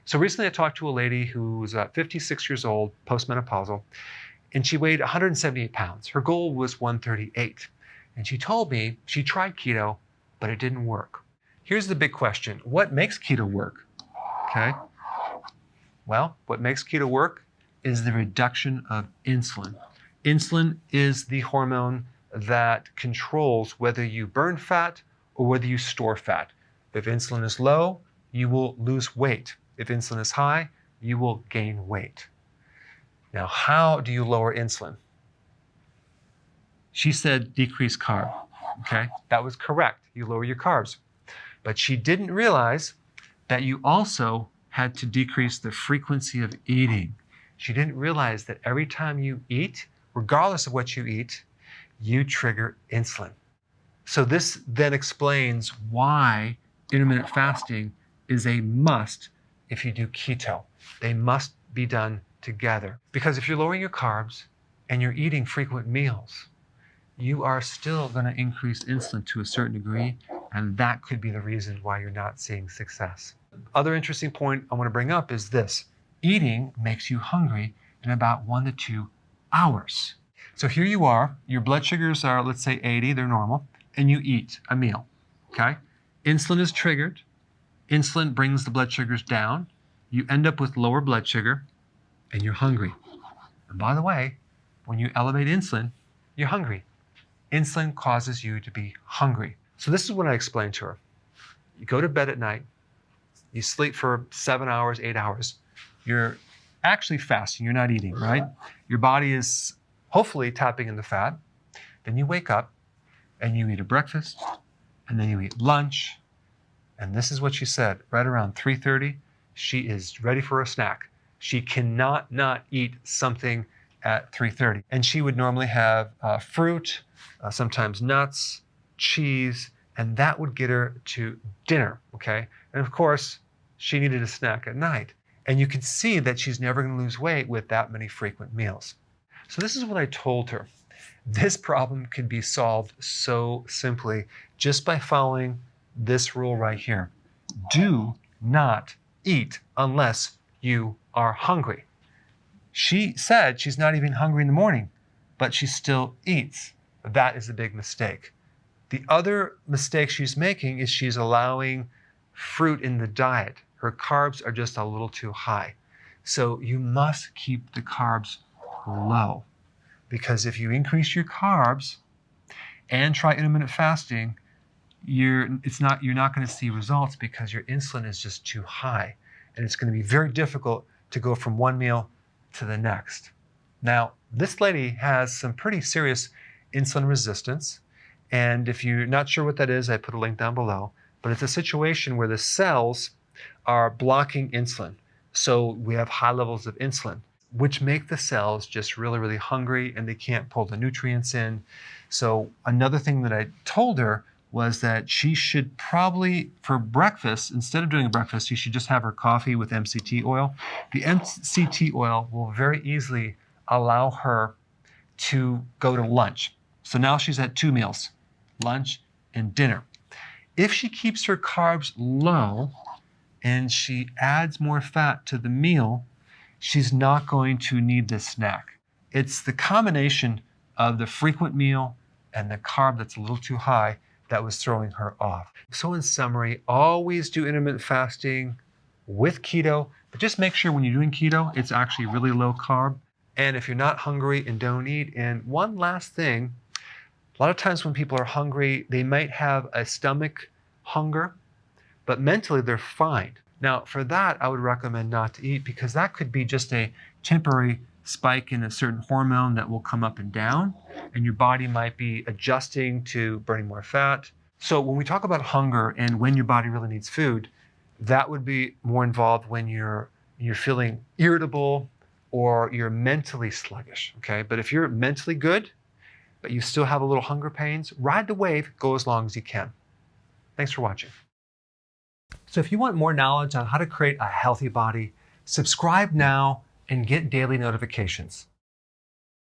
So recently I talked to a lady who was 56 years old, postmenopausal, and she weighed 178 pounds. Her goal was 138. And she told me she tried keto, but it didn't work. Here's the big question. What makes keto work? Okay. Well, what makes keto work is the reduction of insulin. Insulin is the hormone that controls whether you burn fat or whether you store fat. If insulin is low, you will lose weight. If insulin is high, you will gain weight. Now, how do you lower insulin? She said decrease carb. Okay, that was correct. You lower your carbs. But she didn't realize that you also had to decrease the frequency of eating. She didn't realize that every time you eat, regardless of what you eat, you trigger insulin. So this then explains why intermittent fasting is a must if you do keto. They must be done together. Because if you're lowering your carbs and you're eating frequent meals, you are still going to increase insulin to a certain degree, and that could be the reason why you're not seeing success. Other interesting point I want to bring up is this. Eating makes you hungry in about 1 to 2 hours. So here you are, your blood sugars are, let's say 80, they're normal, and you eat a meal, okay? Insulin is triggered. Insulin brings the blood sugars down. You end up with lower blood sugar, and you're hungry. And by the way, when you elevate insulin, you're hungry. Insulin causes you to be hungry. So this is what I explained to her. You go to bed at night, you sleep for 7 hours, 8 hours. You're actually fasting, you're not eating, right? Your body is hopefully tapping into fat. Then you wake up and you eat a breakfast, and then you eat lunch. And this is what she said, right around 3:30, she is ready for a snack. She cannot not eat something at 3:30. And she would normally have fruit, sometimes nuts, cheese, and that would get her to dinner, okay? And of course, she needed a snack at night. And you can see that she's never going to lose weight with that many frequent meals. So this is what I told her. This problem can be solved so simply just by following this rule right here. Do not eat unless you are hungry. She said she's not even hungry in the morning, but she still eats. That is a big mistake. The other mistake she's making is she's allowing fruit in the diet. Her carbs are just a little too high. So you must keep the carbs low, because if you increase your carbs and try intermittent fasting, you're not going to see results because your insulin is just too high. And it's going to be very difficult to go from one meal to the next. Now, this lady has some pretty serious insulin resistance. And if you're not sure what that is, I put a link down below. But it's a situation where the cells are blocking insulin. So we have high levels of insulin, which make the cells just really, really hungry, and they can't pull the nutrients in. So another thing that I told her was that she should probably, for breakfast, instead of doing a breakfast, she should just have her coffee with MCT oil. The MCT oil will very easily allow her to go to lunch. So now she's at 2 meals, lunch and dinner. If she keeps her carbs low and she adds more fat to the meal, she's not going to need this snack. It's the combination of the frequent meal and the carb that's a little too high that was throwing her off. So in summary, always do intermittent fasting with keto, but just make sure when you're doing keto, it's actually really low carb. And if you're not hungry, and don't eat. And one last thing, a lot of times when people are hungry, they might have a stomach hunger, but mentally they're fine. Now for that, I would recommend not to eat, because that could be just a temporary spike in a certain hormone that will come up and down, and your body might be adjusting to burning more fat. So when we talk about hunger and when your body really needs food, that would be more involved when you're feeling irritable or you're mentally sluggish, okay? But if you're mentally good, but you still have a little hunger pains, ride the wave, go as long as you can. Thanks for watching. So if you want more knowledge on how to create a healthy body, subscribe now and get daily notifications.